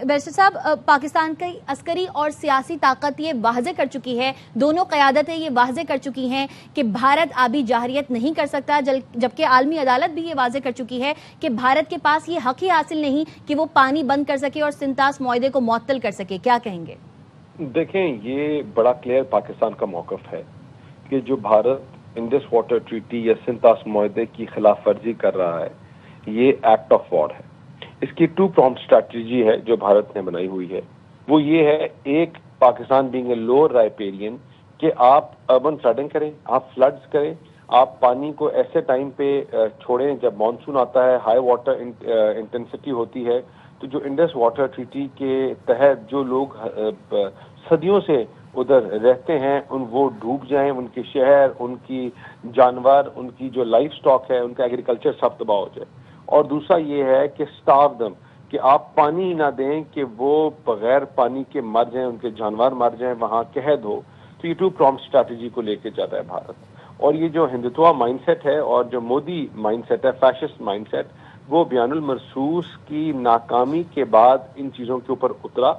Barrister صاحب، پاکستان کی عسکری اور سیاسی طاقت یہ واضح کر چکی ہے، دونوں قیادتیں یہ واضح کر چکی ہیں کہ بھارت آبی جارحیت نہیں کر سکتا، جبکہ عالمی عدالت بھی یہ واضح کر چکی ہے کہ بھارت کے پاس یہ حق ہی حاصل نہیں کہ وہ پانی بند کر سکے اور سنتاس معاہدے کو معطل کر سکے. کیا کہیں گے؟ دیکھیں، یہ بڑا کلیئر پاکستان کا موقف ہے کہ جو بھارت انڈس واٹر ٹریٹی یا سنتاس معاہدے کی خلاف ورزی کر رہا ہے، یہ ایکٹ آف وار ہے. اس کی 2 pronged اسٹریٹجی ہے جو بھارت نے بنائی ہوئی ہے. وہ یہ ہے، ایک، Pakistan being a lower riparian, کہ آپ اربن فلڈنگ کریں، آپ فلڈز کریں، آپ پانی کو ایسے ٹائم پہ چھوڑیں جب مانسون آتا ہے، ہائی واٹر انٹینسٹی ہوتی ہے. تو جو انڈس واٹر ٹریٹی کے تحت جو لوگ صدیوں سے ادھر رہتے ہیں، وہ ڈوب جائیں، ان کے شہر، ان کی جانور، ان کی جو لائف سٹاک ہے، ان کا ایگریکلچر سب تباہ ہو جائے. اور دوسرا یہ ہے کہ سٹارو دم، کہ آپ پانی نہ دیں کہ وہ بغیر پانی کے مر جائیں، ان کے جانور مر جائیں، وہاں قحط ہو. تو یہ 2 pronged اسٹریٹجی کو لے کے جاتا ہے بھارت. اور یہ جو ہندوتوا مائنڈ سیٹ ہے اور جو مودی مائنڈ سیٹ ہے، فیشسٹ مائنڈ سیٹ، وہ بیان المرصوص کی ناکامی کے بعد ان چیزوں کے اوپر اترا.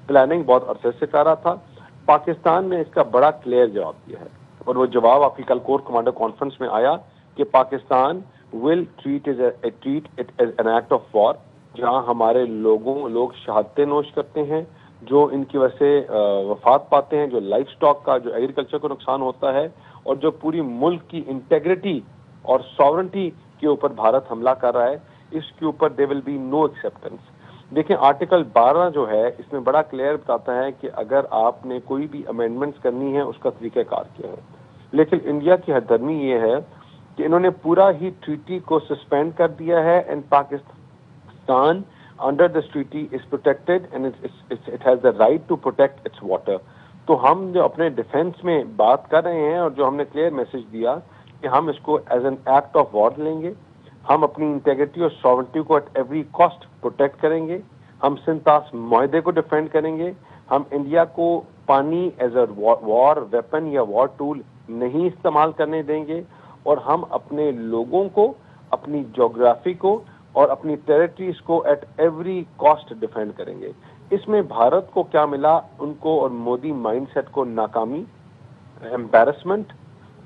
پلاننگ بہت عرصے سے کر رہا تھا. پاکستان نے اس کا بڑا کلیئر جواب دیا ہے، اور وہ جواب آپ کی کل کور کمانڈر کانفرنس میں آیا کہ Pakistan will treat it as an act of war، جہاں ہمارے لوگ شہادتیں نوش کرتے ہیں، جو ان کی وجہ سے وفات پاتے ہیں، جو لائف سٹاک کا، جو ایگریکلچر کو نقصان ہوتا ہے، اور جو پوری ملک کی انٹیگریٹی اور ساورنٹی کے اوپر بھارت حملہ کر رہا ہے، اس کے اوپر there will be no acceptance. دیکھیں، آرٹیکل 12 جو ہے اس میں بڑا کلیئر بتاتا ہے کہ اگر آپ نے کوئی بھی امینڈمنٹس کرنی ہے، اس کا طریقہ کار کیا ہے. لیکن انڈیا کی ہر درمی یہ ہے کہ انہوں نے پورا ہی ٹریٹی کو سسپینڈ کر دیا ہے، and Pakistan under this treaty is protected and it has the right to protect its water. تو ہم جو اپنے ڈیفینس میں بات کر رہے ہیں اور جو ہم نے کلیئر میسج دیا کہ ہم اس کو as an act of war لیں گے، ہم اپنی انٹیگریٹی اور ساورنٹی کو ایٹ ایوری کاسٹ پروٹیکٹ کریں گے، ہم سنتاس معاہدے کو ڈیفینڈ کریں گے، ہم انڈیا کو پانی ایز اے وار ویپن یا وار ٹول نہیں استعمال کرنے دیں گے، اور ہم اپنے لوگوں کو، اپنی جغرافی کو اور اپنی ٹیریٹریز کو ایٹ ایوری کاسٹ ڈیفینڈ کریں گے. اس میں بھارت کو کیا ملا؟ ان کو اور مودی مائنڈ سیٹ کو ناکامی، امبیرسمنٹ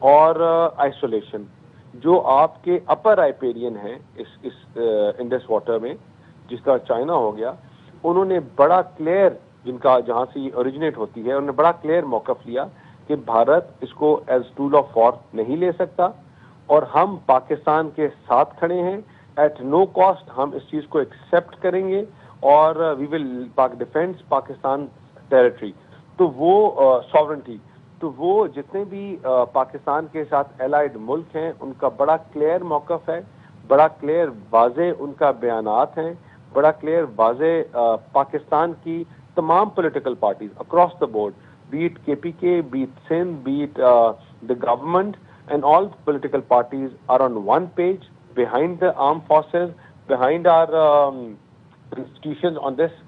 اور آئسولیشن. جو آپ کے اپر رائپیرین ہیں اس انڈس واٹر میں، جس کا چائنا ہو گیا، انہوں نے بڑا کلیئر، جہاں سے یہ اوریجنیٹ ہوتی ہے، انہوں نے بڑا کلیئر موقف لیا کہ بھارت اس کو ایز ٹول آف وار نہیں لے سکتا، اور ہم پاکستان کے ساتھ کھڑے ہیں. ایٹ نو کاسٹ ہم اس چیز کو ایکسیپٹ کریں گے، اور we will defend Pakistan territory. تو وہ ساورنٹی، تو وہ جتنے بھی پاکستان کے ساتھ الائڈ ملک ہیں، ان کا بڑا کلیئر موقف ہے، بڑا کلیئر واضح ان کا بیانات ہیں، بڑا کلیئر واضح پاکستان کی تمام political parties across the board, be it KPK, be it Sindh, be it the government, and all political parties are on one page behind the armed forces, behind our institutions on this,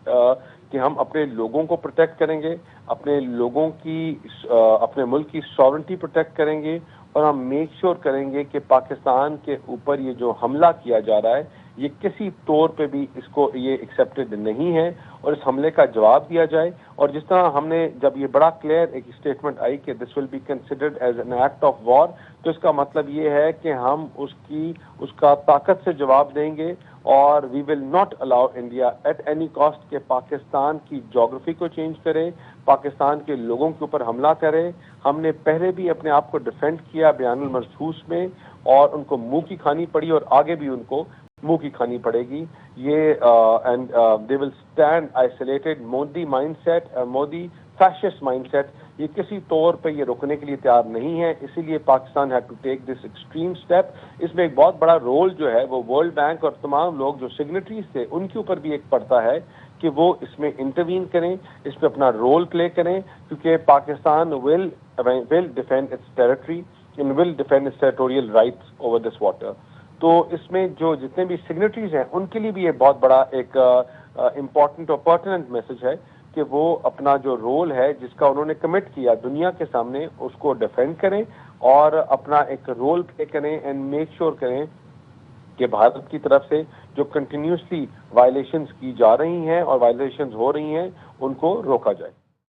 کہ ہم اپنے لوگوں کو protect کریں گے، اپنے لوگوں کی، اپنے ملک کی ساورنٹی پروٹیکٹ کریں گے، اور ہم میک شور کریں گے کہ پاکستان کے اوپر یہ جو حملہ کیا جا رہا ہے، یہ کسی طور پہ بھی اس کو یہ ایکسیپٹڈ نہیں ہے، اور اس حملے کا جواب دیا جائے. اور جس طرح ہم نے جب یہ بڑا کلیئر ایک اسٹیٹمنٹ آئی کہ this will be considered as an act of war, تو اس کا مطلب یہ ہے کہ ہم اس کا طاقت سے جواب دیں گے، اور we will not allow India at any cost کہ پاکستان کی جغرافی کو چینج کرے، پاکستان کے لوگوں کے اوپر حملہ کرے. ہم نے پہلے بھی اپنے آپ کو ڈیفینڈ کیا بیان المرصوص میں، اور ان کو منہ کی کھانی پڑی، اور آگے بھی ان کو منہ کی کھانی پڑے گی. یہ and they will stand isolated. Modi mindset, Modi fascist mindset, یہ کسی طور پہ یہ رکنے کے لیے تیار نہیں ہے. اسی لیے Pakistan had to take this extreme step. اس میں ایک بہت بڑا رول جو ہے وہ ورلڈ بینک اور تمام لوگ جو سگنیٹریز تھے ان کے اوپر بھی ایک پڑتا ہے کہ وہ اس میں انٹروین کریں، اس پہ اپنا رول پلے کریں، کیونکہ Pakistan will defend its territory and will defend its territorial rights over this water. تو اس میں جو جتنے بھی سگنیٹریز ہیں ان کے لیے بھی یہ بہت بڑا ایک امپورٹنٹ اور پرٹیننٹ میسج ہے کہ وہ اپنا جو رول ہے جس کا انہوں نے کمٹ کیا دنیا کے سامنے، اس کو ڈیفینڈ کریں اور اپنا ایک رول پلے کریں، اینڈ میک شور کریں کہ بھارت کی طرف سے جو کنٹینیوسلی وائلیشنز کی جا رہی ہیں اور وائلیشنز ہو رہی ہیں ان کو روکا جائے۔